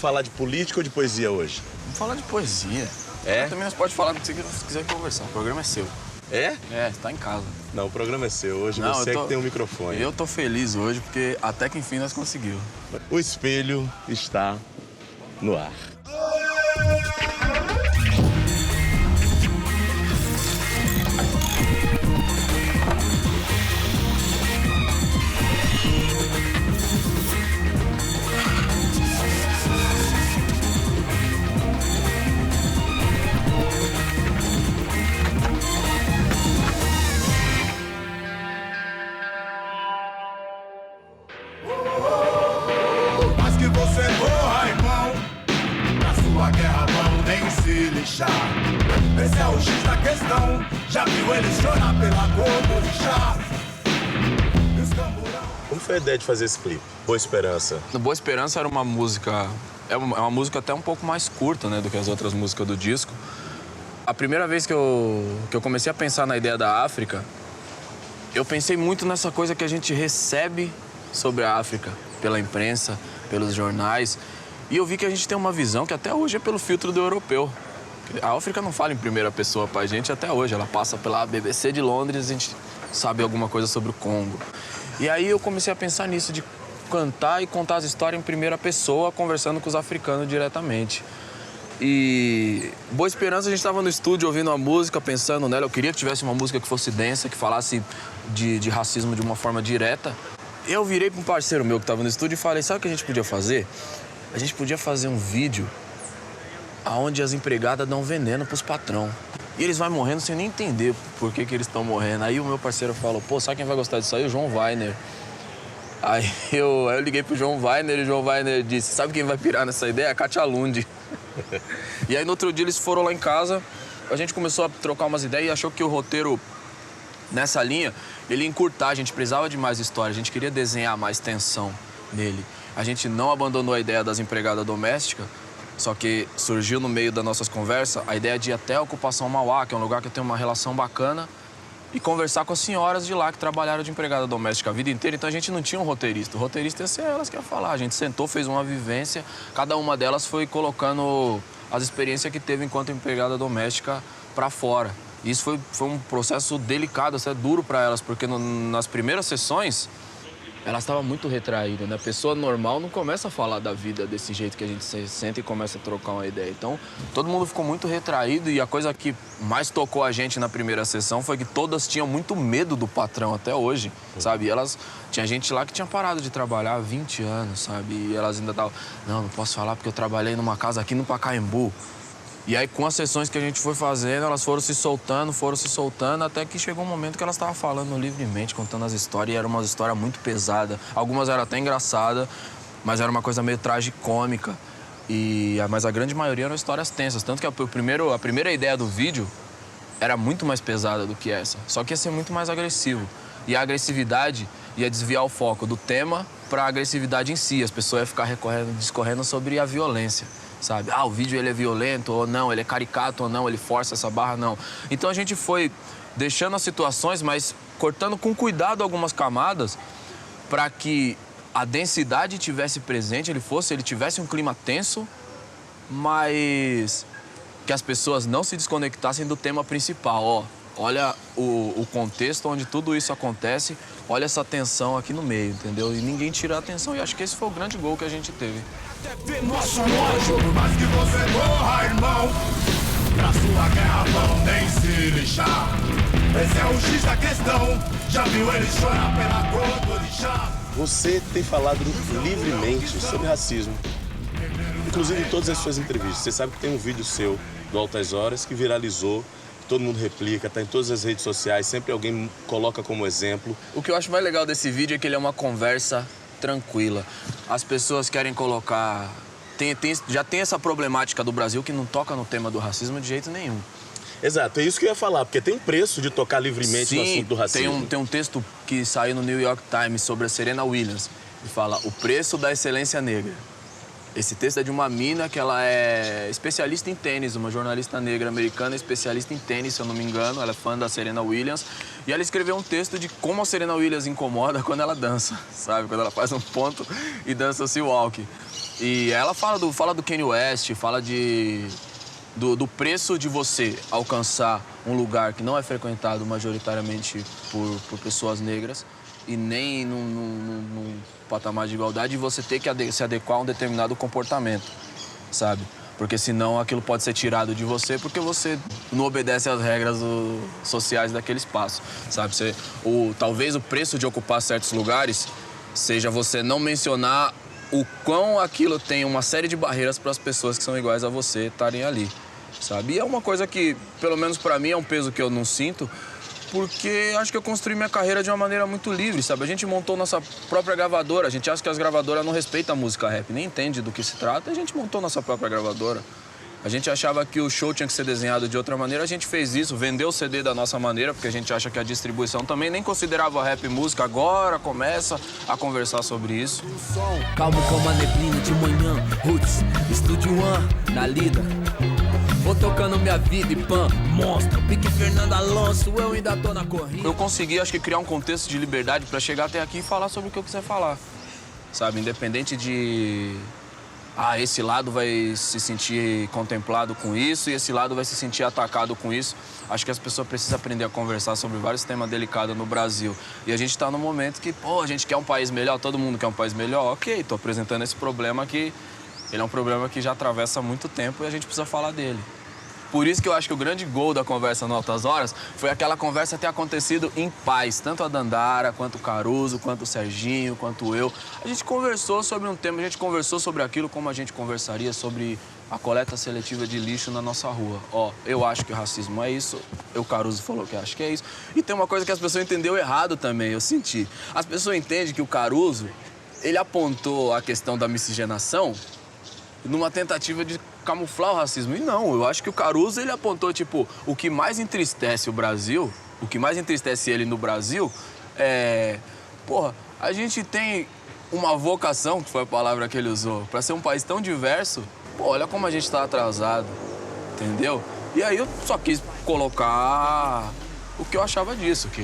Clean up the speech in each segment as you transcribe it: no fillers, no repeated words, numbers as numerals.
falar de política ou de poesia hoje? Vamos falar de poesia. É? Também nós pode falar do que você quiser conversar. O programa é seu. É? É, você tá em casa. Não, o programa é seu. Hoje você é que tem o microfone. Eu tô feliz hoje porque até que enfim nós conseguimos. O espelho está no ar. Mas que você morra, irmão, na sua guerra vão nem se lixar. Esse é o X da questão, já viu ele chorar pela cor do orixá. Como foi a ideia de fazer esse clipe? Boa Esperança. Boa Esperança era uma música... É uma música até um pouco mais curta, né, do que as outras músicas do disco. A primeira vez que eu comecei a pensar na ideia da África, eu pensei muito nessa coisa que a gente recebe sobre a África, pela imprensa, pelos jornais. E eu vi que a gente tem uma visão que até hoje é pelo filtro do europeu. A África não fala em primeira pessoa pra gente até hoje. Ela passa pela BBC de Londres, a gente sabe alguma coisa sobre o Congo. E aí eu comecei a pensar nisso, de cantar e contar as histórias em primeira pessoa, conversando com os africanos diretamente. E Boa Esperança, a gente estava no estúdio ouvindo a música, pensando nela. Eu queria que tivesse uma música que fosse densa, que falasse de racismo de uma forma direta. Eu virei para um parceiro meu que estava no estúdio e falei, sabe o que a gente podia fazer? A gente podia fazer um vídeo onde as empregadas dão veneno pros patrão. E eles vão morrendo sem nem entender por que eles estão morrendo. Aí o meu parceiro falou, pô, sabe quem vai gostar disso aí? O João Weiner. Aí eu liguei pro João Weiner e o João Weiner disse, sabe quem vai pirar nessa ideia? A Katia Lund. E aí no outro dia eles foram lá em casa, a gente começou a trocar umas ideias e achou que o roteiro nessa linha, ele ia encurtar, a gente precisava de mais história, a gente queria desenhar mais tensão nele. A gente não abandonou a ideia das empregadas domésticas, só que surgiu no meio das nossas conversas a ideia de ir até a Ocupação Mauá, que é um lugar que eu tenho uma relação bacana, e conversar com as senhoras de lá que trabalharam de empregada doméstica a vida inteira. Então a gente não tinha um roteirista. O roteirista ia ser elas que iam falar. A gente sentou, fez uma vivência, cada uma delas foi colocando as experiências que teve enquanto empregada doméstica para fora. E isso foi um processo delicado, até duro para elas, porque nas primeiras sessões elas estavam muito retraídas, né? A pessoa normal não começa a falar da vida desse jeito que a gente se senta e começa a trocar uma ideia. Então, todo mundo ficou muito retraído e a coisa que mais tocou a gente na primeira sessão foi que todas tinham muito medo do patrão até hoje, sabe? E tinha gente lá que tinha parado de trabalhar há 20 anos, sabe? E elas ainda estavam, não posso falar porque eu trabalhei numa casa aqui no Pacaembu. E aí, com as sessões que a gente foi fazendo, elas foram se soltando, até que chegou um momento que elas estavam falando livremente, contando as histórias, e era uma história muito pesada. Algumas eram até engraçadas, mas era uma coisa meio tragicômica. Mas a grande maioria eram histórias tensas, tanto que a primeira ideia do vídeo era muito mais pesada do que essa, só que ia ser muito mais agressivo. E a agressividade ia desviar o foco do tema para a agressividade em si. As pessoas iam ficar discorrendo sobre a violência. Sabe? O vídeo ele é violento ou não, ele é caricato ou não, ele força essa barra, não. Então a gente foi deixando as situações, mas cortando com cuidado algumas camadas para que a densidade tivesse presente, ele tivesse um clima tenso, mas que as pessoas não se desconectassem do tema principal. Olha o contexto onde tudo isso acontece, olha essa tensão aqui no meio, entendeu? E ninguém tira a atenção. E acho que esse foi o grande gol que a gente teve. Nosso ódio, mas que você morra, irmão, pra sua guerra vão nem se lixar. Esse é o X da questão, já viu ele chorar pela cor do orixá. Você tem falado livremente sobre racismo, inclusive em todas as suas entrevistas. Você sabe que tem um vídeo seu, do Altas Horas, que viralizou, todo mundo replica, tá em todas as redes sociais, sempre alguém coloca como exemplo. O que eu acho mais legal desse vídeo é que ele é uma conversa tranquila. As pessoas querem colocar... Já tem essa problemática do Brasil que não toca no tema do racismo de jeito nenhum. Exato, é isso que eu ia falar, porque tem preço de tocar livremente no assunto do racismo. Tem um texto que saiu no New York Times sobre a Serena Williams, que fala o preço da excelência negra. Esse texto é de uma mina que ela é especialista em tênis, uma jornalista negra americana, especialista em tênis, se eu não me engano. Ela é fã da Serena Williams. E ela escreveu um texto de como a Serena Williams incomoda quando ela dança, sabe? Quando ela faz um ponto e dança o sea walk. E ela fala do Kanye West, fala do preço de você alcançar um lugar que não é frequentado majoritariamente por pessoas negras e nem num patamar de igualdade, e você ter que se adequar a um determinado comportamento, sabe? Porque senão aquilo pode ser tirado de você porque você não obedece às regras sociais daquele espaço, sabe? Talvez o preço de ocupar certos lugares seja você não mencionar o quão aquilo tem uma série de barreiras para as pessoas que são iguais a você estarem ali, sabe? E é uma coisa que, pelo menos para mim, é um peso que eu não sinto, porque acho que eu construí minha carreira de uma maneira muito livre, sabe? A gente montou nossa própria gravadora, a gente acha que as gravadoras não respeitam a música rap, nem entende do que se trata, a gente montou nossa própria gravadora. A gente achava que o show tinha que ser desenhado de outra maneira, a gente fez isso, vendeu o CD da nossa maneira, porque a gente acha que a distribuição também nem considerava rap música, agora começa a conversar sobre isso. Calmo como a neblina de manhã, Roots, Estúdio One, na lida. Vou tocando minha vida e pã, monstro, pique Fernando Alonso, eu ainda tô na corrida. Eu consegui, acho que, criar um contexto de liberdade pra chegar até aqui e falar sobre o que eu quiser falar, sabe? Independente de... esse lado vai se sentir contemplado com isso e esse lado vai se sentir atacado com isso. Acho que as pessoas precisam aprender a conversar sobre vários temas delicados no Brasil. E a gente tá num momento que, a gente quer um país melhor, todo mundo quer um país melhor. Ok, tô apresentando esse problema que... Ele é um problema que já atravessa há muito tempo e a gente precisa falar dele. Por isso que eu acho que o grande gol da conversa no Altas Horas foi aquela conversa ter acontecido em paz. Tanto a Dandara, quanto o Caruso, quanto o Serginho, quanto eu. A gente conversou sobre um tema, a gente conversou sobre aquilo como a gente conversaria sobre a coleta seletiva de lixo na nossa rua. Eu acho que o racismo é isso, o Caruso falou que acha que é isso. E tem uma coisa que as pessoas entenderam errado também, eu senti. As pessoas entendem que o Caruso, ele apontou a questão da miscigenação numa tentativa de camuflar o racismo. E não, eu acho que o Caruso, ele apontou, tipo, o que mais entristece o Brasil, o que mais entristece ele no Brasil é... a gente tem uma vocação, que foi a palavra que ele usou, pra ser um país tão diverso. Olha como a gente tá atrasado, entendeu? E aí eu só quis colocar o que eu achava disso, que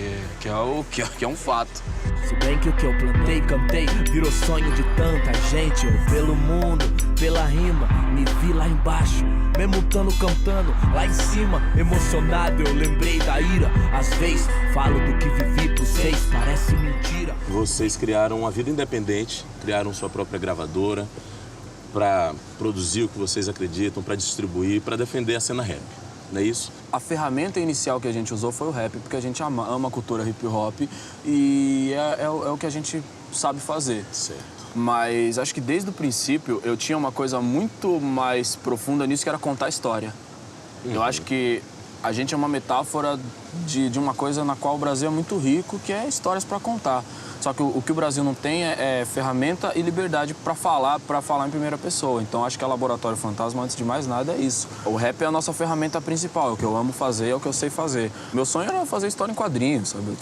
é um fato. Se bem que o que eu plantei, cantei, virou sonho de tanta gente. Eu pelo mundo, pela rima, me vi lá embaixo, mesmo tando cantando lá em cima. Emocionado eu lembrei da ira, às vezes falo do que vivi por vocês, parece mentira. Vocês criaram uma vida independente, criaram sua própria gravadora para produzir o que vocês acreditam, para distribuir, para defender a cena rap. Não é isso? A ferramenta inicial que a gente usou foi o rap, porque a gente ama a cultura hip hop e é o que a gente sabe fazer. Certo. Mas acho que desde o princípio eu tinha uma coisa muito mais profunda nisso, que era contar a história. Eu acho que a gente é uma metáfora de uma coisa na qual o Brasil é muito rico, que é histórias para contar. Só que o que o Brasil não tem é ferramenta e liberdade para falar em primeira pessoa. Então acho que a Laboratório Fantasma, antes de mais nada, é isso. O rap é a nossa ferramenta principal, é o que eu amo fazer, é o que eu sei fazer. Meu sonho era fazer história em quadrinhos, sabe? Eu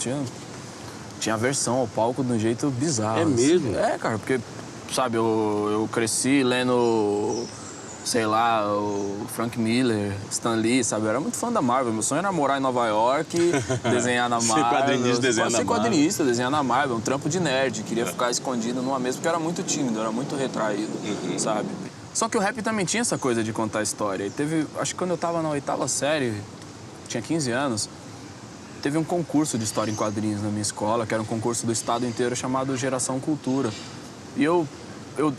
tinha aversão ao palco de um jeito bizarro. É mesmo? É, cara, porque, sabe, eu cresci lendo... sei lá, o Frank Miller, Stan Lee, sabe? Eu era muito fã da Marvel. Meu sonho era morar em Nova York, desenhar na Marvel. Ser quadrinista, desenhar na Marvel. Ser quadrinista, desenhar na Marvel. Um trampo de nerd. Queria ficar escondido numa mesa, porque eu era muito tímido, eu era muito retraído, sabe? Só que o rap também tinha essa coisa de contar história. E teve, acho que quando eu tava na 8ª série, tinha 15 anos, teve um concurso de história em quadrinhos na minha escola, que era um concurso do estado inteiro chamado Geração Cultura. E eu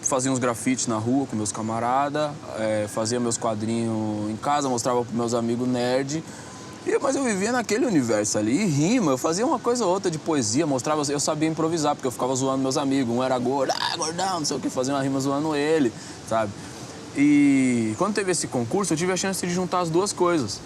fazia uns grafites na rua com meus camaradas, fazia meus quadrinhos em casa, mostrava pros meus amigos nerd. Mas eu vivia naquele universo ali, e rima, eu fazia uma coisa ou outra de poesia, mostrava, eu sabia improvisar, porque eu ficava zoando meus amigos. Um era gordo, gordão, não sei o que, fazia uma rima zoando ele, sabe? E quando teve esse concurso, eu tive a chance de juntar as duas coisas.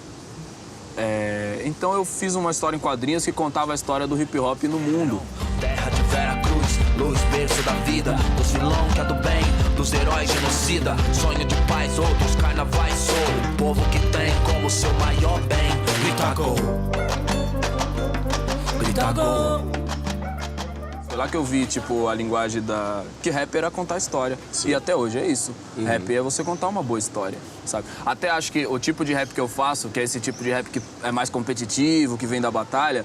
Então eu fiz uma história em quadrinhos que contava a história do hip hop no mundo. Terra de Veracruz, luz berço da vida, dos vilão que é do bem, dos heróis genocida, sonho de paz, outros carnavais, sou o povo que tem como seu maior bem. Grita gol, grita gol. Foi lá que eu vi, tipo, a linguagem da... Que rap era contar história. Sim. E até hoje é isso. Rap é você contar uma boa história, sabe? Até acho que o tipo de rap que eu faço, que é esse tipo de rap que é mais competitivo, que vem da batalha,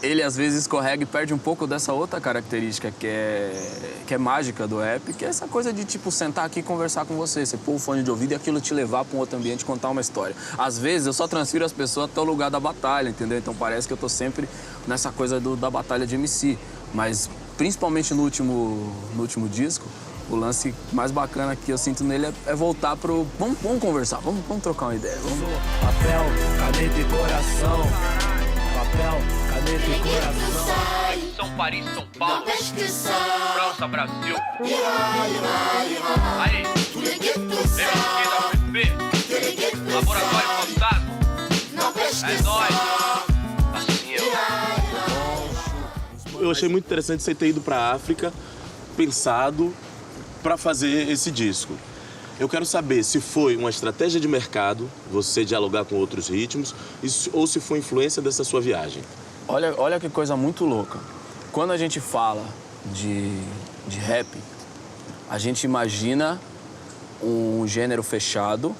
ele às vezes escorrega e perde um pouco dessa outra característica que é mágica do rap, que é essa coisa de, tipo, sentar aqui e conversar com você pôr o fone de ouvido e aquilo te levar para um outro ambiente e contar uma história. Às vezes eu só transfiro as pessoas até o lugar da batalha, entendeu? Então parece que eu tô sempre nessa coisa da batalha de MC. Mas principalmente no último disco, o lance mais bacana que eu sinto nele é voltar pro... Vamos conversar, vamos trocar uma ideia. Papel, caneta e coração. Papel, caneta e coração. São Paris, São Paulo, França, Brasil. Aí, MSQ da UFP, Laboratório Fantasma. É nóis. Assim Eu achei muito interessante você ter ido para a África pensado para fazer esse disco. Eu quero saber se foi uma estratégia de mercado, você dialogar com outros ritmos, ou se foi influência dessa sua viagem. Olha que coisa muito louca. Quando a gente fala de rap, a gente imagina um gênero fechado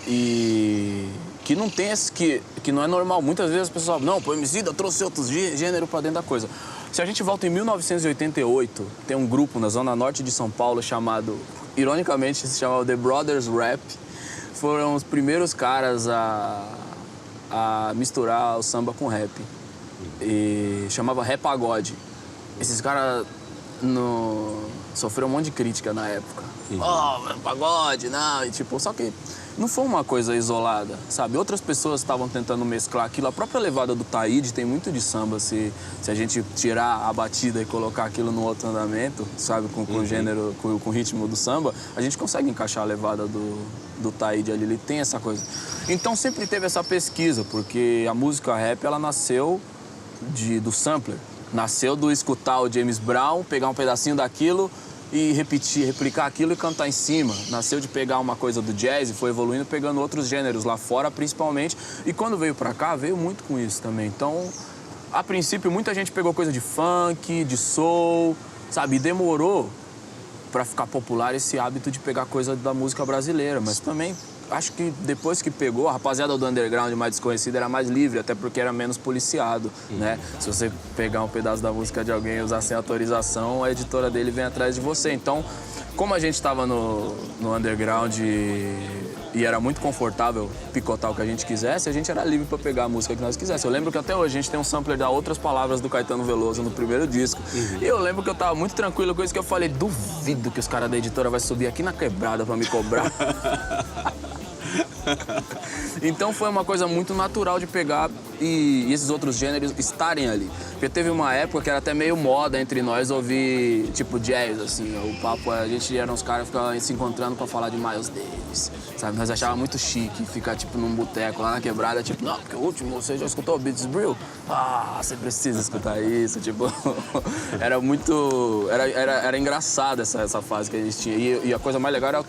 e que não tem esse... que não é normal. Muitas vezes as pessoas falam, não, pô, Emicida trouxe outros gêneros pra dentro da coisa. Se a gente volta em 1988, tem um grupo na zona norte de São Paulo chamado, ironicamente, se chamava The Brothers Rap. Foram os primeiros caras a misturar o samba com rap. E chamava Rap Pagode. Esses caras sofreram um monte de crítica na época. Pagode, não, e tipo, só que não foi uma coisa isolada, sabe? Outras pessoas estavam tentando mesclar aquilo. A própria levada do Taíde tem muito de samba, se a gente tirar a batida e colocar aquilo no outro andamento, sabe? Com o gênero, com o ritmo do samba, a gente consegue encaixar a levada do Taíde ali, ele tem essa coisa. Então sempre teve essa pesquisa, porque a música rap, ela nasceu do sampler. Nasceu do escutar o James Brown, pegar um pedacinho daquilo e replicar aquilo e cantar em cima. Nasceu de pegar uma coisa do jazz e foi evoluindo, pegando outros gêneros lá fora, principalmente. E quando veio pra cá, veio muito com isso também. Então, a princípio, muita gente pegou coisa de funk, de soul, sabe? E demorou pra ficar popular esse hábito de pegar coisa da música brasileira. Mas também, acho que depois que pegou, a rapaziada do underground mais desconhecida era mais livre, até porque era menos policiado, né? Se você pegar um pedaço da música de alguém e usar sem autorização, a editora dele vem atrás de você. Então, como a gente estava no underground e era muito confortável picotar o que a gente quisesse, a gente era livre para pegar a música que nós quisesse. Eu lembro que até hoje a gente tem um sampler da Outras Palavras do Caetano Veloso no primeiro disco. E eu lembro que eu tava muito tranquilo com isso, que eu falei, duvido que os caras da editora vai subir aqui na quebrada para me cobrar. Então foi uma coisa muito natural de pegar e esses outros gêneros estarem ali. Porque teve uma época que era até meio moda entre nós ouvir, tipo, jazz, assim. O papo, a gente era uns caras que ficavam se encontrando pra falar de Miles Davis, sabe? Nós achávamos muito chique ficar, tipo, num boteco lá na quebrada, tipo, não, porque o último, você já escutou o Beats Brill? Ah, você precisa escutar isso, tipo... Era muito... Era engraçado essa fase que a gente tinha. E a coisa mais legal era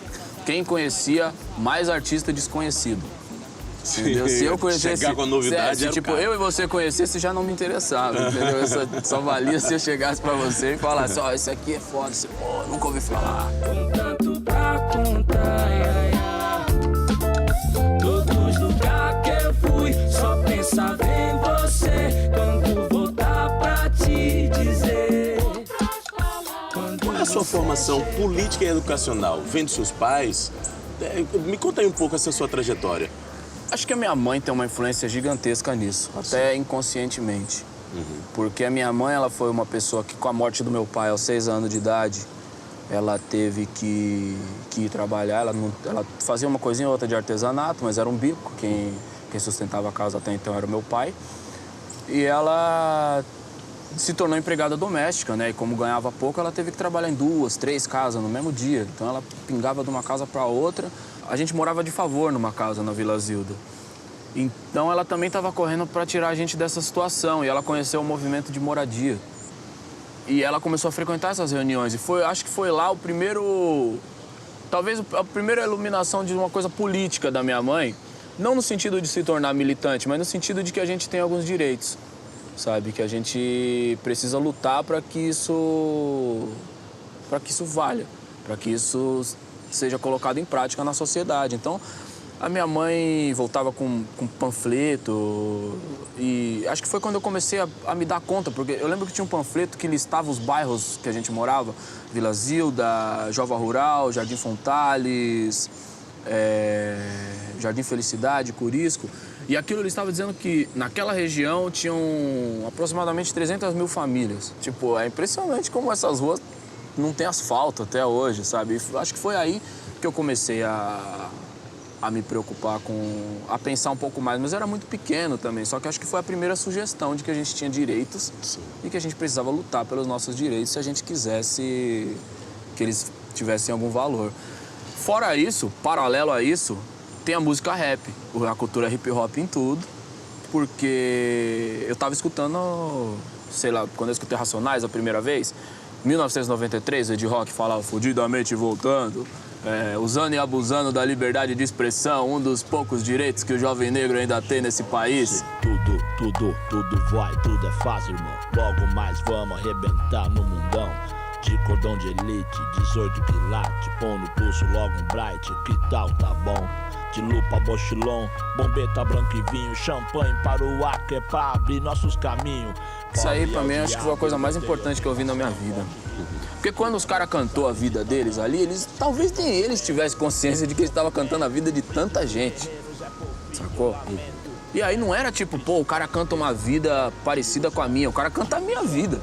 quem conhecia mais artista desconhecido. Entendeu? Se eu conhecesse... Chegar com a novidade se, era tipo, o cara. eu e você conhecesse, já não me interessava, entendeu? Eu só valia se eu chegasse pra você e falasse, ó, esse aqui é foda, você, pô, nunca ouvi falar. Tanto pra contar, todos os lugares que eu fui, só pensava em você, quando voltar pra te dizer. Qual é a sua formação política e educacional? Vem dos seus pais? Me conta aí um pouco essa sua trajetória. Acho que a minha mãe tem uma influência gigantesca nisso, até inconscientemente. Porque a minha mãe, ela foi uma pessoa que, com a morte do meu pai aos 6 anos de idade, ela teve que ir trabalhar. Ela fazia uma coisinha ou outra de artesanato, mas era um bico. Quem sustentava a casa até então era o meu pai. E ela se tornou empregada doméstica, né? E como ganhava pouco, ela teve que trabalhar em 2, 3 casas no mesmo dia. Então ela pingava de uma casa para outra. A gente morava de favor numa casa na Vila Zilda. Então ela também estava correndo para tirar a gente dessa situação. E ela conheceu o movimento de moradia. E ela começou a frequentar essas reuniões. E acho que foi lá o primeiro... Talvez a primeira iluminação de uma coisa política da minha mãe. Não no sentido de se tornar militante, mas no sentido de que a gente tem alguns direitos. sabe? Que a gente precisa lutar para que isso valha, para que isso seja colocado em prática na sociedade. Então, a minha mãe voltava com panfleto e acho que foi quando eu comecei a me dar conta, porque eu lembro que tinha um panfleto que listava os bairros que a gente morava, Vila Zilda, Jova Rural, Jardim Fontales, Jardim Felicidade, Curisco, e aquilo ele estava dizendo que naquela região tinham aproximadamente 300 mil famílias. Tipo, é impressionante como essas ruas não tem asfalto até hoje, sabe? E acho que foi aí que eu comecei a me preocupar a pensar um pouco mais, mas eu era muito pequeno também, só que acho que foi a primeira sugestão de que a gente tinha direitos. Sim. E que a gente precisava lutar pelos nossos direitos se a gente quisesse que eles tivessem algum valor. Fora isso, paralelo a isso, tem a música rap, a cultura hip hop em tudo, porque eu tava escutando, sei lá, quando eu escutei Racionais a primeira vez, 1993, o Ed Rock falava fudidamente voltando, usando e abusando da liberdade de expressão, um dos poucos direitos que o jovem negro ainda tem nesse país. Tudo vai, tudo é fácil, irmão. Logo mais vamos arrebentar no mundão. De cordão de elite, 18 quilates, põe no pulso logo um bright, que tal, tá bom? De lupa, bochilon, bombeta, branco e vinho, champanhe para o ar, que é pra abrir nossos caminhos. Isso aí, pra mim, acho que foi a coisa mais importante que eu vi na minha vida. Porque quando os caras cantou a vida deles ali, talvez nem eles tivessem consciência de que eles estavam cantando a vida de tanta gente. Sacou? E aí não era tipo, pô, o cara canta uma vida parecida com a minha, o cara canta a minha vida.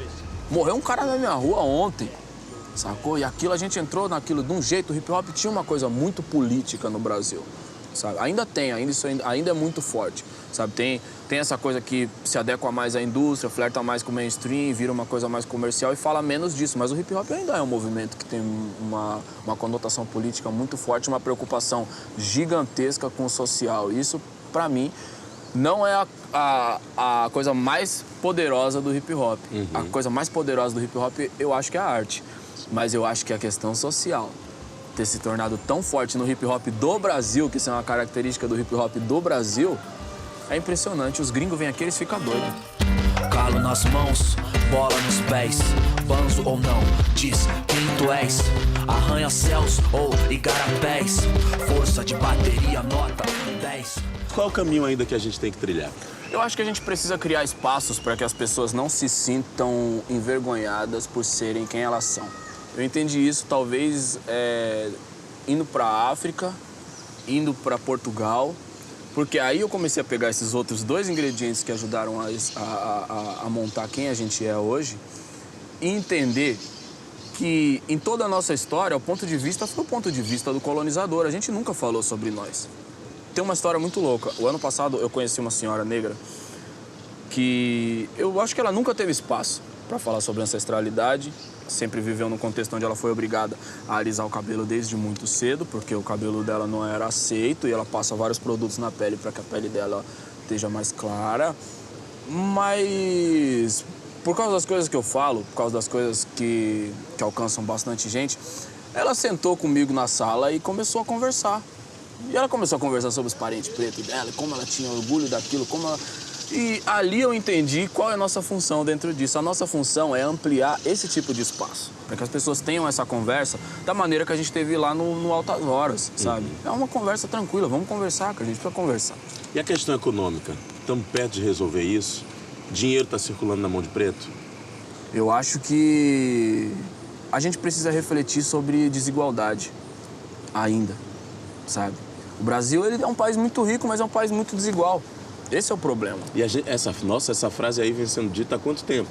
Morreu um cara na minha rua ontem, sacou? E aquilo, a gente entrou naquilo de um jeito, o hip hop tinha uma coisa muito política no Brasil, sabe? Ainda tem, ainda é muito forte, sabe? Tem essa coisa que se adequa mais à indústria, flerta mais com o mainstream, vira uma coisa mais comercial e fala menos disso. Mas o hip hop ainda é um movimento que tem uma conotação política muito forte, uma preocupação gigantesca com o social. Isso, pra mim, não é a coisa mais poderosa do hip hop. Uhum. A coisa mais poderosa do hip hop, eu acho que é a arte. Mas eu acho que a questão social, ter se tornado tão forte no hip hop do Brasil, que isso é uma característica do hip hop do Brasil, é impressionante. Os gringos vêm aqui, eles ficam doidos. Calo nas mãos, bola nos pés, banzo ou não, diz quem tu és. Arranha-céus ou igarapés, força de bateria, nota 10. Qual é o caminho ainda que a gente tem que trilhar? Eu acho que a gente precisa criar espaços para que as pessoas não se sintam envergonhadas por serem quem elas são. Eu entendi isso, talvez, indo para a África, indo para Portugal, porque aí eu comecei a pegar esses outros dois ingredientes que ajudaram a montar quem a gente é hoje e entender que em toda a nossa história, o ponto de vista foi o ponto de vista do colonizador. A gente nunca falou sobre nós. Tem uma história muito louca. O ano passado eu conheci uma senhora negra que eu acho que ela nunca teve espaço para falar sobre ancestralidade. Sempre viveu num contexto onde ela foi obrigada a alisar o cabelo desde muito cedo, porque o cabelo dela não era aceito e ela passa vários produtos na pele para que a pele dela esteja mais clara. Mas por causa das coisas que eu falo, por causa das coisas que alcançam bastante gente, ela sentou comigo na sala e começou a conversar. E ela começou a conversar sobre os parentes pretos dela, como ela tinha orgulho daquilo, como ela... E ali eu entendi qual é a nossa função dentro disso. A nossa função é ampliar esse tipo de espaço, para que as pessoas tenham essa conversa da maneira que a gente teve lá no Altas Horas, sabe? É uma conversa tranquila, vamos conversar, que a gente precisa conversar. E a questão econômica? Estamos perto de resolver isso? Dinheiro está circulando na mão de preto? Eu acho que a gente precisa refletir sobre desigualdade ainda, sabe? O Brasil, ele é um país muito rico, mas é um país muito desigual. Esse é o problema. E essa frase aí vem sendo dita há quanto tempo?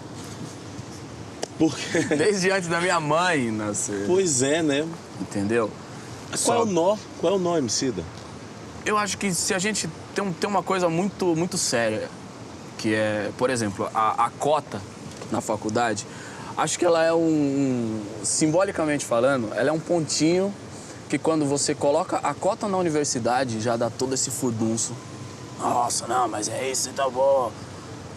Porque... Desde antes da minha mãe nascer. Pois é, né? Entendeu? Qual é o nó, Emicida? Eu acho que se a gente tem uma coisa muito, muito séria, que é, por exemplo, a cota na faculdade, acho que ela é simbolicamente falando, ela é um pontinho que quando você coloca a cota na universidade, já dá todo esse furdunço. Nossa, não, mas é isso, tá bom.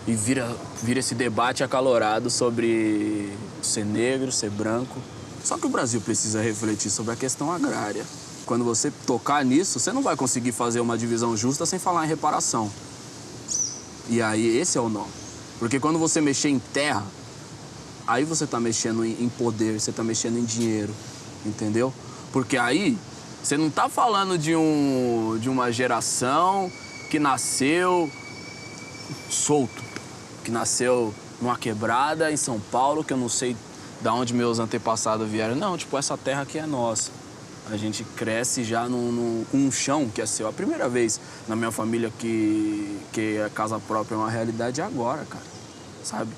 E vira esse debate acalorado sobre ser negro, ser branco. Só que o Brasil precisa refletir sobre a questão agrária. Quando você tocar nisso, você não vai conseguir fazer uma divisão justa sem falar em reparação. E aí, esse é o nó. Porque quando você mexer em terra, aí você tá mexendo em poder, você tá mexendo em dinheiro, entendeu? Porque aí você não tá falando de uma geração que nasceu solto, que nasceu numa quebrada em São Paulo, que eu não sei de onde meus antepassados vieram. Não, tipo, essa terra aqui é nossa. A gente cresce já com um chão que é seu. A primeira vez na minha família que a casa própria é uma realidade é agora, cara, sabe?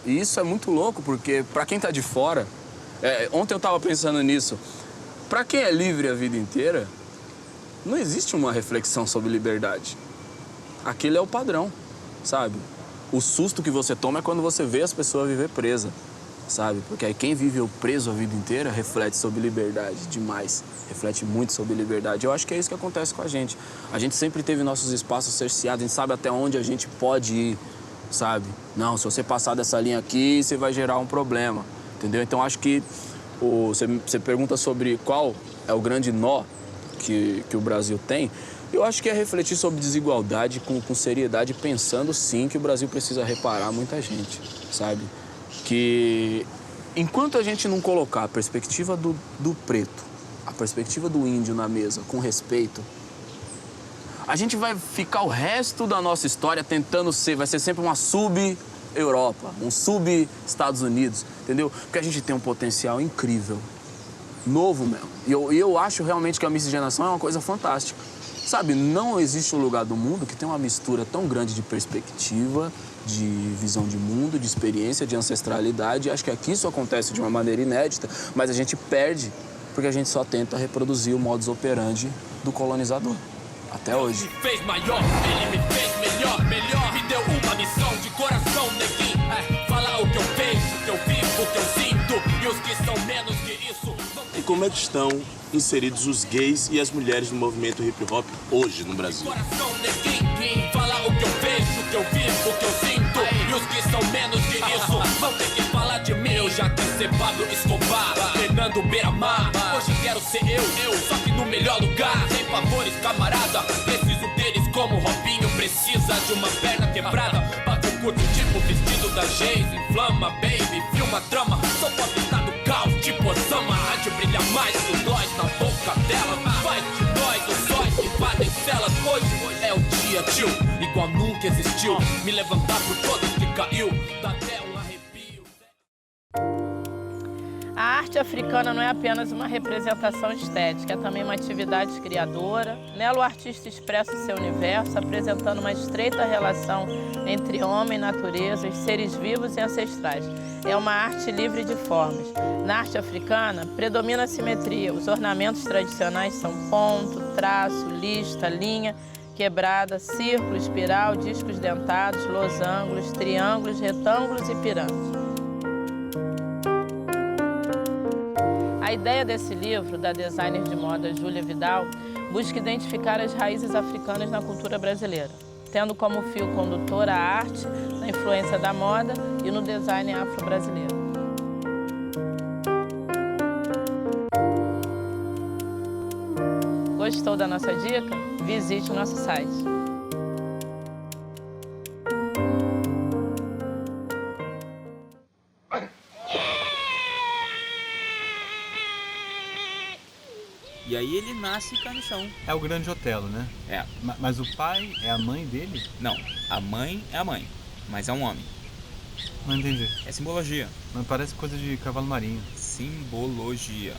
E isso é muito louco, porque pra quem tá de fora... ontem eu tava pensando nisso. Pra quem é livre a vida inteira, não existe uma reflexão sobre liberdade. Aquilo é o padrão, sabe? O susto que você toma é quando você vê as pessoas viver presa, sabe? Porque aí quem vive preso a vida inteira reflete sobre liberdade demais. Reflete muito sobre liberdade. Eu acho que é isso que acontece com a gente. A gente sempre teve nossos espaços cerceados, a gente sabe até onde a gente pode ir, sabe? Não, se você passar dessa linha aqui, você vai gerar um problema, entendeu? Então acho que você pergunta sobre qual é o grande nó que o Brasil tem. Eu acho que é refletir sobre desigualdade com seriedade, pensando sim que o Brasil precisa reparar muita gente, sabe? Que enquanto a gente não colocar a perspectiva do preto, a perspectiva do índio na mesa com respeito, a gente vai ficar o resto da nossa história tentando vai ser sempre uma sub-Europa, um sub-Estados Unidos, entendeu? Porque a gente tem um potencial incrível, novo mesmo. E eu acho realmente que a miscigenação é uma coisa fantástica. Sabe, não existe um lugar do mundo que tem uma mistura tão grande de perspectiva, de visão de mundo, de experiência, de ancestralidade. Acho que aqui isso acontece de uma maneira inédita, mas a gente perde porque a gente só tenta reproduzir o modus operandi do colonizador. Até hoje. Me fez maior, ele me fez melhor. Me deu uma missão de coração, neguinho. Falar o que eu penso, o que eu vivo, o que eu sinto. E os que são menos que isso... E como é que estão inseridos os gays e as mulheres no movimento hip-hop hoje no Brasil? Coração, neguinho. Falar o que eu penso, o que eu vivo, o que eu sinto. E os que são menos que isso vão ter que falar de mim. Eu já quis ser Pablo Escobar, Fernando Beiramar. Hoje quero ser eu, só que no melhor lugar. Sem favores, camarada, preciso deles como Robinho precisa de uma perna quebrada. Bate o curto tipo vestido da Geise. Inflama, baby, filma trama. Sou pop tá do caos, tipo Osama. A de brilha mais que nós na boca dela. Faz de nós os sóis que invadem celas. Hoje é o dia, tio, igual nunca existiu. Me levantar por todos que caiu, dá até um arrepio. A arte africana não é apenas uma representação estética, é também uma atividade criadora. Nela o artista expressa o seu universo, apresentando uma estreita relação entre homem, natureza, os seres vivos e ancestrais. É uma arte livre de formas. Na arte africana, predomina a simetria. Os ornamentos tradicionais são ponto, traço, lista, linha, quebrada, círculo, espiral, discos dentados, losangos, triângulos, retângulos e pirâmides. A ideia desse livro, da designer de moda Júlia Vidal, busca identificar as raízes africanas na cultura brasileira, tendo como fio condutor a arte, na influência da moda e no design afro-brasileiro. Gostou da nossa dica? Visite o nosso site. E aí ele nasce e cai no chão. É o Grande Otelo, né? É. Mas o pai é a mãe dele? Não, a mãe é a mãe, mas é um homem. Não entendi. É simbologia. Mas parece coisa de cavalo marinho. Simbologia.